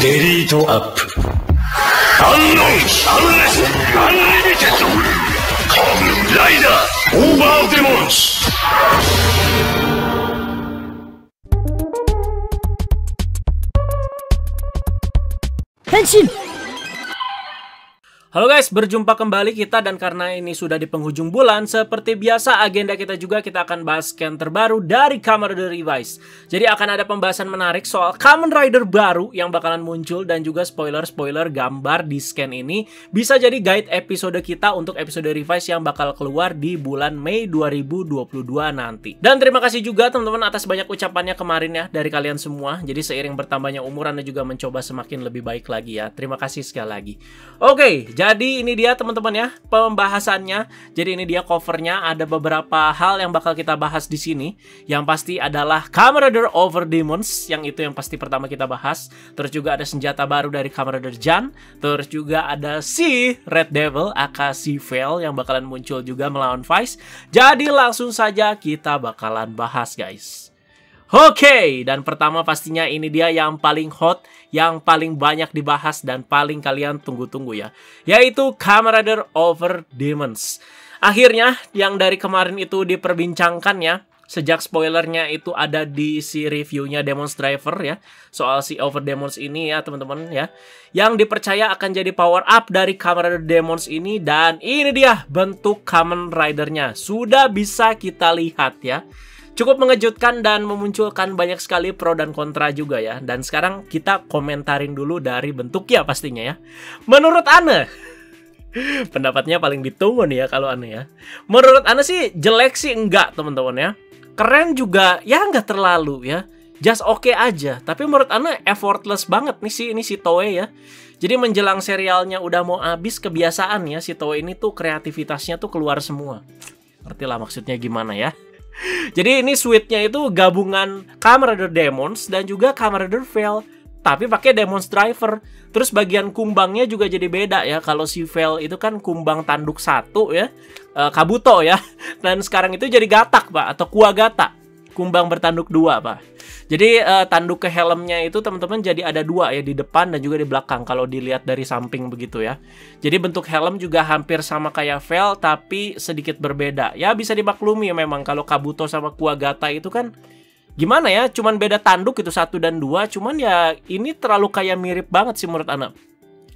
デリートアップ。アンノン、アンレス、アンリミテッド。仮面ライダー、オーバーデモンス。Henshin! Halo guys, berjumpa kembali kita, dan karena ini sudah di penghujung bulan, seperti biasa agenda kita juga kita akan bahas scan terbaru dari Kamen Rider Revised. Jadi akan ada pembahasan menarik soal Kamen Rider baru yang bakalan muncul, dan juga spoiler-spoiler gambar di scan ini bisa jadi guide episode kita untuk episode Revised yang bakal keluar di bulan Mei 2022 nanti. Dan terima kasih juga teman-teman atas banyak ucapannya kemarin ya dari kalian semua. Jadi seiring bertambahnya umur, Anda juga mencoba semakin lebih baik lagi ya. Terima kasih sekali lagi. Oke, jadi ini dia teman-teman ya pembahasannya. Jadi ini dia covernya, ada beberapa hal yang bakal kita bahas di sini. Yang pasti adalah Kamen Rider Over Demons, yang itu yang pasti pertama kita bahas. Terus juga ada senjata baru dari Kamen Rider Jan. Terus juga ada si Red Devil aka si Veil yang bakalan muncul juga melawan Vice. Jadi langsung saja kita bakalan bahas guys. Oke, dan pertama pastinya ini dia yang paling hot, yang paling banyak dibahas dan paling kalian tunggu-tunggu ya, yaitu Kamen Rider Over Demons. Akhirnya yang dari kemarin itu diperbincangkan ya, sejak spoilernya itu ada di si reviewnya Demons Driver ya, soal si Over Demons ini ya teman-teman ya, yang dipercaya akan jadi power up dari Kamen Rider Demons ini. Dan ini dia bentuk Kamen Ridernya, sudah bisa kita lihat ya. Cukup mengejutkan dan memunculkan banyak sekali pro dan kontra juga ya. Dan sekarang kita komentarin dulu dari bentuknya pastinya ya. Menurut Ane, pendapatnya paling ditunggu nih ya kalau Ane ya. Menurut Ane sih jelek sih enggak teman-teman ya. Keren juga ya enggak terlalu ya. Just oke aja. Tapi menurut Ane effortless banget nih si Toei ya. Jadi menjelang serialnya udah mau habis, kebiasaan ya si Toei ini tuh kreativitasnya tuh keluar semua. Ngerti lah maksudnya gimana ya. Jadi ini suite-nya itu gabungan Kamen Rider Demons dan juga Kamen Rider Veil, tapi pakai Demons Driver. Terus bagian kumbangnya juga jadi beda ya. Kalau si Veil itu kan kumbang tanduk 1 ya, Kabuto ya. Dan sekarang itu jadi Gatak Pak, atau Kuwagata, kumbang bertanduk 2 Pak. Jadi tanduk ke helmnya itu teman-teman jadi ada 2 ya, di depan dan juga di belakang kalau dilihat dari samping begitu ya. Jadi bentuk helm juga hampir sama kayak Veil tapi sedikit berbeda. Ya bisa dimaklumi ya, memang kalau Kabuto sama Kuwagata itu kan gimana ya, cuman beda tanduk itu 1 dan 2. Cuman ya ini terlalu kayak mirip banget sih menurut Ana.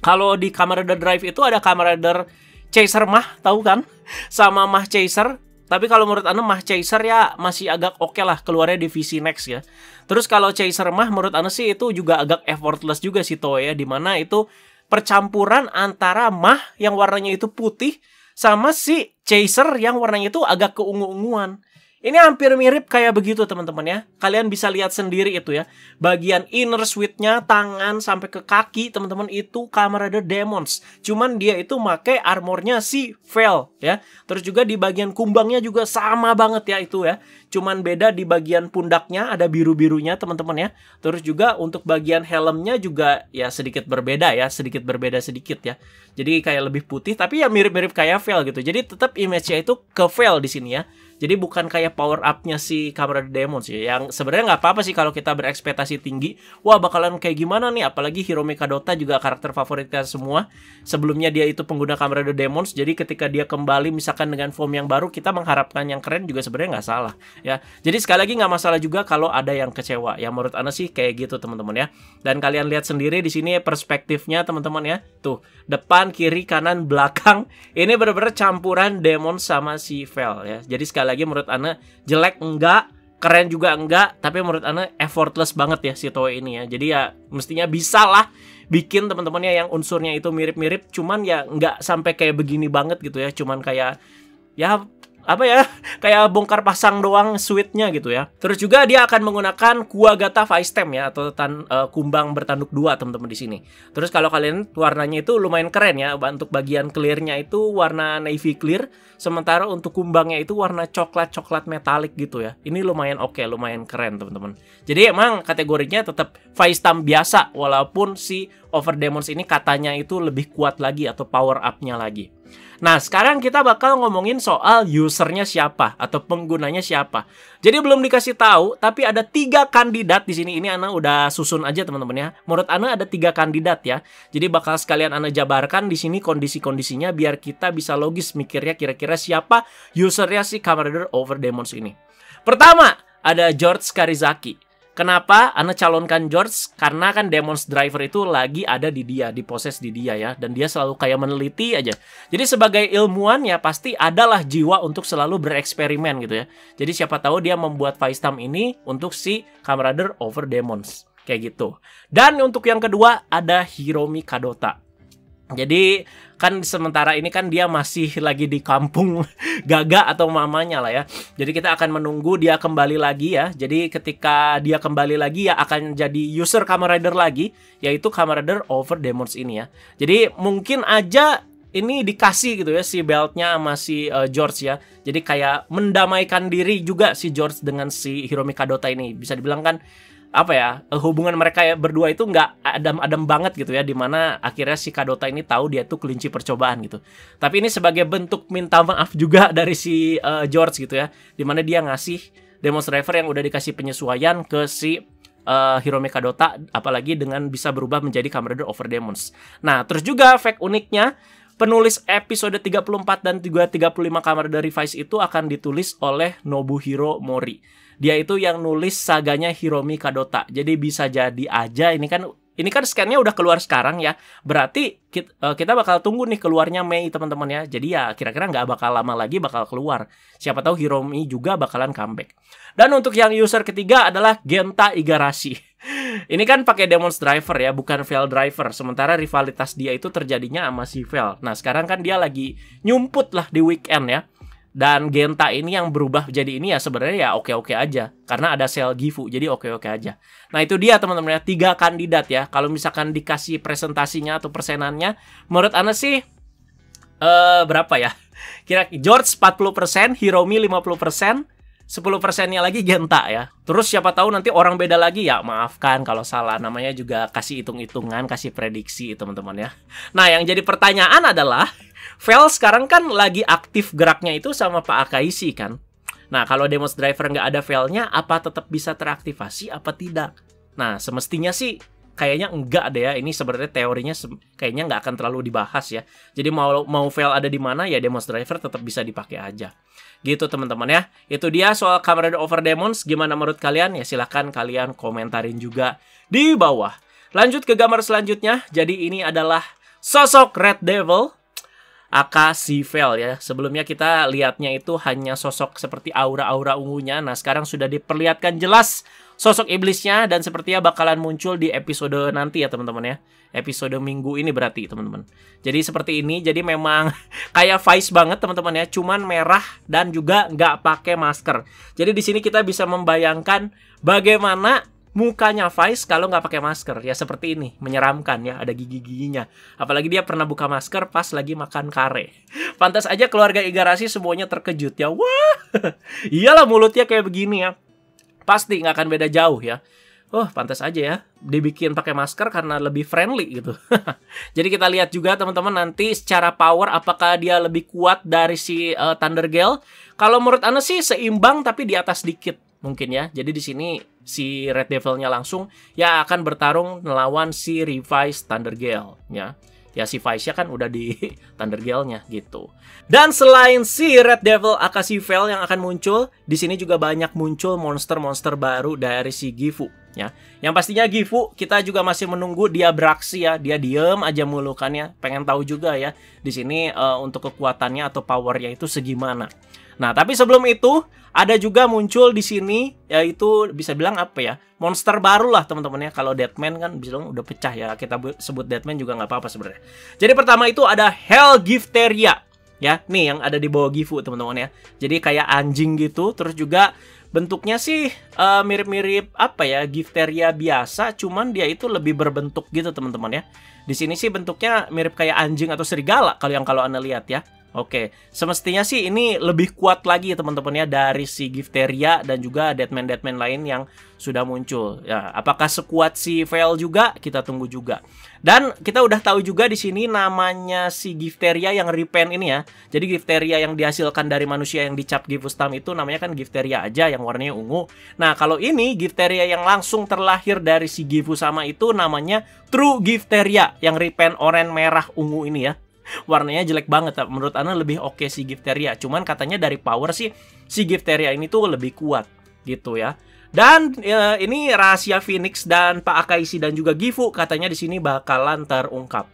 Kalau di Kamen Rider Drive itu ada Kamen Rider Chaser Mah, tahu kan? Sama Mah Chaser. Tapi kalau menurut Anda Mah Chaser ya masih agak oke lah keluarnya di VC Next ya. Terus kalau Chaser Mah menurut Anda sih itu juga agak effortless juga sih Toei ya. Dimana itu percampuran antara Mah yang warnanya itu putih sama si Chaser yang warnanya itu agak keungu-unguan. Ini hampir mirip kayak begitu teman-teman ya. Kalian bisa lihat sendiri itu ya. Bagian inner suite-nya, tangan sampai ke kaki teman-teman itu Kamen Rider Demons. Cuman dia itu pakai armornya si Veil ya. Terus juga di bagian kumbangnya juga sama banget ya itu ya. Cuman beda di bagian pundaknya ada biru-birunya teman-teman ya. Terus juga untuk bagian helmnya juga ya sedikit berbeda ya. Sedikit berbeda sedikit ya. Jadi kayak lebih putih tapi ya mirip-mirip kayak Veil gitu. Jadi tetap image-nya itu ke Veil di sini ya. Jadi bukan kayak power up-nya si Kamen Rider Demons ya. Yang sebenarnya nggak apa-apa sih kalau kita berekspektasi tinggi. Wah bakalan kayak gimana nih. Apalagi Hirome Kadota juga karakter favorit kita semua. Sebelumnya dia itu pengguna Kamen Rider Demons. Jadi ketika dia kembali misalkan dengan form yang baru, kita mengharapkan yang keren juga sebenarnya nggak salah ya. Jadi sekali lagi nggak masalah juga kalau ada yang kecewa. Ya menurut Ana sih kayak gitu teman-teman ya. Dan kalian lihat sendiri di sini perspektifnya teman-teman ya. Tuh depan, kiri, kanan, belakang. Ini benar-benar campuran Demons sama si Veil ya. Jadi sekali lagi menurut Ana jelek enggak, keren juga enggak, tapi menurut Ana effortless banget ya si Toei ini ya. Jadi ya mestinya bisa lah bikin teman-temannya yang unsurnya itu mirip-mirip, cuman ya nggak sampai kayak begini banget gitu ya. Cuman kayak ya apa ya, kayak bongkar pasang doang suite-nya gitu ya. Terus juga dia akan menggunakan Kuwagata Vice Stem ya, atau kumbang bertanduk 2 teman-teman di sini. Terus kalau kalian warnanya itu lumayan keren ya. Untuk bagian clear-nya itu warna navy clear, sementara untuk kumbangnya itu warna coklat-coklat metalik gitu ya. Ini lumayan oke, lumayan keren teman-teman. Jadi emang kategorinya tetap Vice Stem biasa, walaupun si Over Demons ini katanya itu lebih kuat lagi atau power up-nya lagi. Nah, sekarang kita bakal ngomongin soal usernya siapa atau penggunanya siapa. Jadi belum dikasih tahu, tapi ada 3 kandidat di sini. Ini Ana udah susun aja teman-teman ya. Menurut Ana ada 3 kandidat ya. Jadi bakal sekalian Ana jabarkan di sini kondisi-kondisinya biar kita bisa logis mikirnya kira-kira siapa usernya si Kamen Rider Over Demons ini. Pertama, ada George Karizaki. Kenapa Ana calonkan George? Karena kan Demons Driver itu lagi ada di dia, diproses di dia ya. Dan dia selalu kayak meneliti aja. Jadi sebagai ilmuwan ya pasti adalah jiwa untuk selalu bereksperimen gitu ya. Jadi siapa tahu dia membuat Vice-Time ini untuk si Kamen Rider Over Demons. Kayak gitu. Dan untuk yang kedua ada Hiromi Kadota. Jadi kan sementara ini kan dia masih lagi di kampung Gaga atau mamanya lah ya. Jadi kita akan menunggu dia kembali lagi ya. Jadi ketika dia kembali lagi ya akan jadi user Kamen Rider lagi, yaitu Kamen Rider Over Demons ini ya. Jadi mungkin aja ini dikasih gitu ya si beltnya sama si George ya. Jadi kayak mendamaikan diri juga si George dengan si Hiromi Kadota ini. Bisa dibilang kan apa ya, hubungan mereka ya berdua itu nggak adem-adem banget gitu ya, dimana akhirnya si Kadota ini tahu dia tuh kelinci percobaan gitu. Tapi ini sebagai bentuk minta maaf juga dari si George gitu ya, dimana dia ngasih Demons Driver yang udah dikasih penyesuaian ke si Hiromi Kadota, apalagi dengan bisa berubah menjadi Kamen Rider Over Demons. Nah terus juga fact uniknya, penulis episode 34 dan 35 Kamen Rider Revice itu akan ditulis oleh Nobuhiro Mori. Dia itu yang nulis saganya Hiromi Kadota. Jadi bisa jadi aja ini kan scan-nya udah keluar sekarang ya. Berarti kita bakal tunggu nih keluarnya Mei teman-teman ya. Jadi ya kira-kira nggak bakal lama lagi bakal keluar. Siapa tahu Hiromi juga bakalan comeback. Dan untuk yang user ketiga adalah Genta Igarashi. Ini kan pakai Demons Driver ya, bukan Veil Driver. Sementara rivalitas dia itu terjadinya sama si Veil. Nah sekarang kan dia lagi nyumput lah di weekend ya. Dan Genta ini yang berubah jadi ini ya sebenarnya ya oke-oke aja. Karena ada sel Gifu, jadi oke-oke aja. Nah itu dia teman-teman ya, 3 kandidat ya. Kalau misalkan dikasih presentasinya atau persenannya, menurut Ana sih berapa ya? Kira George 40%, Hiromi 50%, 10%-nya lagi Genta ya. Terus siapa tahu nanti orang beda lagi ya, maafkan kalau salah. Namanya juga kasih hitung-hitungan, kasih prediksi teman-teman ya. Nah yang jadi pertanyaan adalah, Veil sekarang kan lagi aktif geraknya itu sama Pak Akaishi kan. Nah kalau Demons Driver nggak ada Veilnya, apa tetap bisa teraktivasi apa tidak? Nah semestinya sih kayaknya enggak deh ya. Ini sebenarnya teorinya kayaknya nggak akan terlalu dibahas ya. Jadi mau Veil ada di mana ya Demons Driver tetap bisa dipakai aja. Gitu teman-teman ya. Itu dia soal Kamen Rider Over Demons. Gimana menurut kalian? Ya silahkan kalian komentarin juga di bawah. Lanjut ke gambar selanjutnya. Jadi ini adalah sosok Red Devil aka si Veil ya. Sebelumnya kita lihatnya itu hanya sosok seperti aura-aura ungunya. Nah sekarang sudah diperlihatkan jelas sosok iblisnya. Dan sepertinya bakalan muncul di episode nanti ya teman-teman ya. Episode minggu ini berarti teman-teman. Jadi seperti ini. Jadi memang kayak Vice banget teman-teman ya. Cuman merah dan juga nggak pakai masker. Jadi di sini kita bisa membayangkan bagaimana mukanya Vice kalau nggak pakai masker. Ya seperti ini, menyeramkan ya, ada gigi-giginya. Apalagi dia pernah buka masker pas lagi makan kare. Pantas aja keluarga Igarashi semuanya terkejut ya. Wah, iyalah mulutnya kayak begini ya. Pasti nggak akan beda jauh ya. Oh, pantas aja ya dibikin pakai masker karena lebih friendly gitu. Jadi kita lihat juga teman-teman nanti secara power apakah dia lebih kuat dari si Thunder Gale. Kalau menurut Ana sih seimbang tapi di atas dikit mungkin ya. Jadi di sini si Red Devil-nya langsung ya akan bertarung melawan si Revice Thunder Gale ya. Ya si Vice-nya kan udah di Thunder Gale-nya gitu. Dan selain si Red Devil aka si Veil yang akan muncul, di sini juga banyak muncul monster-monster baru dari si Gifu ya. Yang pastinya Gifu kita juga masih menunggu dia beraksi ya. Dia diem aja mulukannya. Pengen tahu juga ya di sini untuk kekuatannya atau powernya itu segimana. Nah, tapi sebelum itu ada juga muncul di sini yaitu bisa bilang apa ya? Monster baru lah teman-teman ya. Kalau Deadman kan bisa bilang udah pecah ya. Kita sebut Deadman juga nggak apa-apa sebenarnya. Jadi pertama itu ada Hell Gifteria. Ya, nih yang ada di bawah Gifu teman-teman ya. Jadi kayak anjing gitu. Terus juga bentuknya sih mirip-mirip apa ya? Gifteria biasa, cuman dia itu lebih berbentuk gitu teman-teman ya. Di sini sih bentuknya mirip kayak anjing atau serigala kalau Anda lihat ya. Oke, semestinya sih ini lebih kuat lagi teman-teman ya dari si Gifteria dan juga Deadman lain yang sudah muncul. Ya, apakah sekuat si Veil juga? Kita tunggu juga. Dan kita udah tahu juga di sini namanya si Gifteria yang repaint ini ya. Jadi Gifteria yang dihasilkan dari manusia yang dicap Gifustam itu namanya kan Gifteria aja yang warnanya ungu. Nah, kalau ini Gifteria yang langsung terlahir dari si Gifusama itu namanya True Gifteria yang repaint oranye merah ungu ini ya. Warnanya jelek banget, menurut Ana lebih oke si Gifteria. Cuman katanya dari power sih si Gifteria ini tuh lebih kuat gitu ya. Dan ini rahasia Phoenix dan Pak Akaisi dan juga Gifu katanya di sini bakalan terungkap.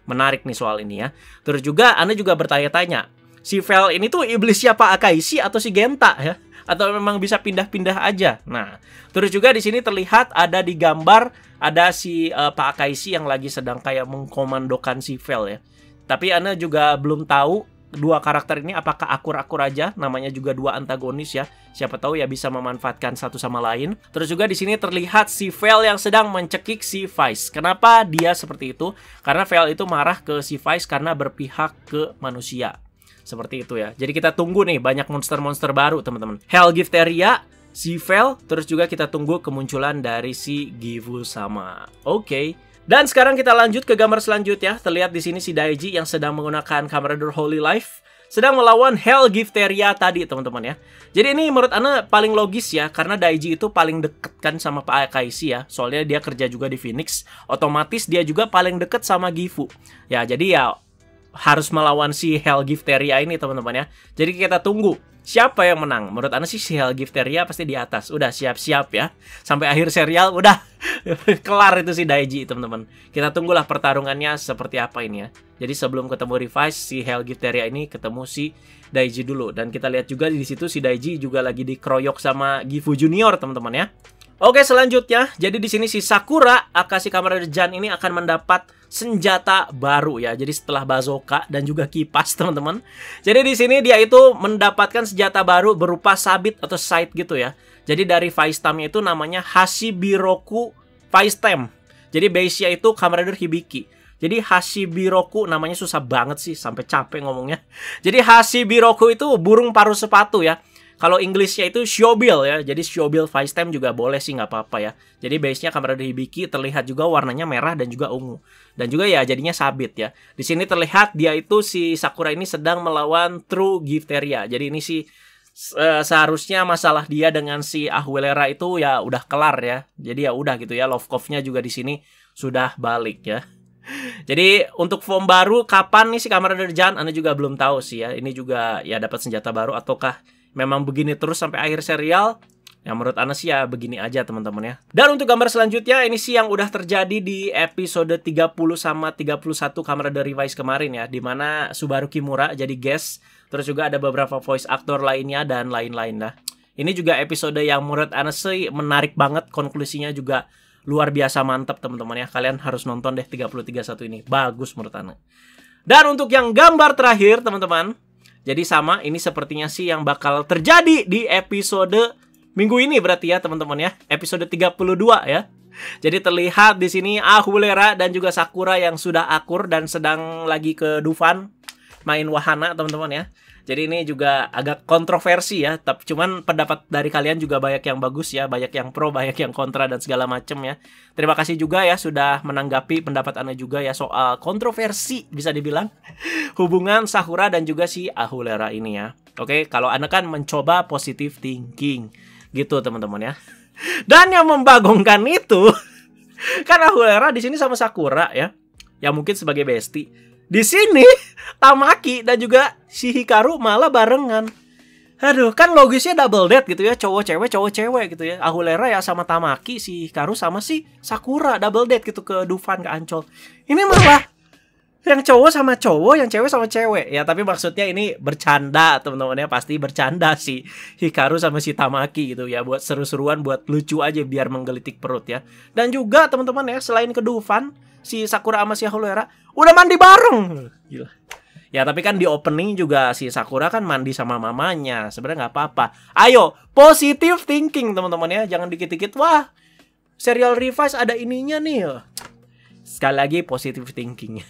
Menarik nih soal ini ya. Terus juga Ana juga bertanya-tanya, si Veil ini tuh iblisnya Pak Akaisi atau si Genta ya? Atau memang bisa pindah-pindah aja? Nah, terus juga di sini terlihat ada di gambar ada si Pak Akaisi yang lagi sedang kayak mengkomandokan si Veil ya. Tapi Ana juga belum tahu dua karakter ini apakah akur-akur aja, namanya juga dua antagonis ya. Siapa tahu ya bisa memanfaatkan satu sama lain. Terus juga di sini terlihat si Veil yang sedang mencekik si Vice. Kenapa dia seperti itu? Karena Veil itu marah ke si Vice karena berpihak ke manusia. Seperti itu ya. Jadi kita tunggu nih banyak monster-monster baru teman-teman. Hell Gifteria, si Veil, terus juga kita tunggu kemunculan dari si Gifusama. Oke. Dan sekarang kita lanjut ke gambar selanjutnya. Terlihat di sini si Daiji yang sedang menggunakan Kamen Holy Life sedang melawan Hell Gifteria tadi, teman-teman ya. Jadi ini menurut Ana paling logis ya, karena Daiji itu paling deket kan sama Pak Akaisi ya. Soalnya dia kerja juga di Phoenix, otomatis dia juga paling deket sama Gifu. Ya, jadi ya harus melawan si Hell Gifteria ini, teman-teman ya. Jadi kita tunggu siapa yang menang. Menurut Ana sih si Hell Gifteria pasti di atas. Udah siap-siap ya. Sampai akhir serial udah kelar itu si Daiji, teman-teman. Kita tunggulah pertarungannya seperti apa ini ya. Jadi sebelum ketemu Revise, si Hell Gifteria ini ketemu si Daiji dulu. Dan kita lihat juga di situ si Daiji juga lagi dikeroyok sama Gifu Junior, teman-teman ya. Oke, selanjutnya, jadi di sini si Sakura Akashi Kamen Rider Jan ini akan mendapat senjata baru ya. Jadi setelah bazooka dan juga kipas, teman-teman. Jadi di sini dia itu mendapatkan senjata baru berupa sabit atau sight gitu ya. Jadi dari Vice-Stamp-nya itu namanya Hashibiroku Vice-Stamp. Jadi base-nya itu Kamen Rider Hibiki. Jadi Hashibiroku namanya susah banget sih, sampai capek ngomongnya. Jadi Hashibiroku itu burung paruh sepatu ya. Kalau Inggrisnya itu Shobil ya. Jadi Shobil Vice-Stamp juga boleh sih, nggak apa-apa ya. Jadi base-nya Kamen Rider Hibiki, terlihat juga warnanya merah dan juga ungu. Dan juga ya jadinya sabit ya. Di sini terlihat dia itu si Sakura ini sedang melawan True Gifteria. Jadi ini sih seharusnya masalah dia dengan si Ahuilera itu ya udah kelar ya. Jadi ya udah gitu ya. Lovekov-nya juga di sini sudah balik ya. Jadi untuk form baru kapan nih si Kamen Rider Jan? Anda juga belum tahu sih ya. Ini juga ya dapat senjata baru ataukah memang begini terus sampai akhir serial? Ya menurut Ana sih ya begini aja, teman-teman ya. Dan untuk gambar selanjutnya ini sih yang udah terjadi di episode 30 sama 31 Kamen Rider Revise kemarin ya, dimana Subaru Kimura jadi guest. Terus juga ada beberapa voice actor lainnya dan lain-lain lah. Ini juga episode yang menurut Ana sih menarik banget, konklusinya juga luar biasa mantap, teman-teman ya. Kalian harus nonton deh 30-31 ini. Bagus menurut Ana. Dan untuk yang gambar terakhir, teman-teman. Jadi sama, ini sepertinya sih yang bakal terjadi di episode minggu ini berarti ya, teman-teman ya. Episode 32 ya. Jadi terlihat di sini Ahuilera dan juga Sakura yang sudah akur dan sedang lagi ke Dufan main wahana, teman-teman ya. Jadi ini juga agak kontroversi ya, tapi cuman pendapat dari kalian juga banyak yang bagus ya, banyak yang pro, banyak yang kontra dan segala macam ya. Terima kasih juga ya sudah menanggapi pendapat Anda juga ya soal kontroversi bisa dibilang hubungan Sakura dan juga si Ahuilera ini ya. Oke, kalau Anda kan mencoba positive thinking gitu, teman-teman ya. Dan yang membagongkan itu kan Ahuilera di sini sama Sakura ya. Ya mungkin sebagai bestie. Di sini Tamaki dan juga si Hikaru malah barengan. Aduh, kan logisnya double date gitu ya, cowok cewek gitu ya. Ahuilera ya sama Tamaki, si Hikaru sama si Sakura double date gitu ke Dufan, ke Ancol. Ini malah yang cowok sama cowok, yang cewek sama cewek. Ya tapi maksudnya ini bercanda, teman-teman ya, pasti bercanda si Hikaru sama si Tamaki gitu ya, buat seru-seruan, buat lucu aja biar menggelitik perut ya. Dan juga teman-teman ya, selain ke Dufan, si Sakura sama si Ahuilera udah mandi bareng. Gila. Ya tapi kan di opening juga si Sakura kan mandi sama mamanya. Sebenarnya nggak apa-apa. Ayo, positive thinking teman-teman ya. Jangan dikit-dikit, wah serial Revise ada ininya nih. Sekali lagi positive thinking.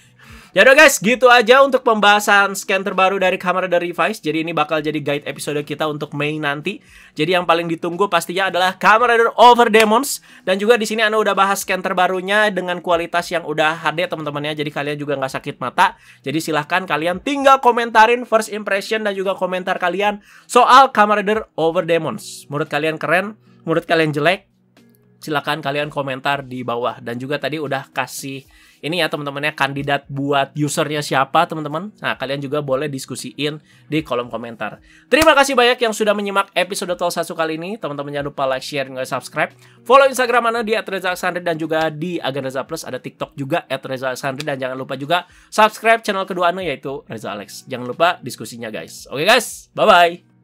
Ya udah guys, gitu aja untuk pembahasan scan terbaru dari Kamen Rider Revised. Jadi ini bakal jadi guide episode kita untuk Mei nanti. Jadi yang paling ditunggu pastinya adalah Kamen Rider Over Demons. Dan juga di sini Ana udah bahas scan terbarunya dengan kualitas yang udah HD teman-teman ya. Jadi kalian juga nggak sakit mata. Jadi silahkan kalian tinggal komentarin first impression dan juga komentar kalian soal Kamen Rider Over Demons. Menurut kalian keren? Menurut kalian jelek? Silahkan kalian komentar di bawah. Dan juga tadi udah kasih ini ya teman-temannya, kandidat buat usernya siapa teman-teman. Nah kalian juga boleh diskusiin di kolom komentar. Terima kasih banyak yang sudah menyimak episode Tokusatsu kali ini. Teman-teman jangan lupa like, share, dan subscribe. Follow Instagram Ana di @reza_alexandri dan juga di Agen Reza Plus. Ada TikTok juga @reza_alexandri. Dan jangan lupa juga subscribe channel kedua Ana yaitu Reza Alex. Jangan lupa diskusinya guys. Oke guys, bye-bye.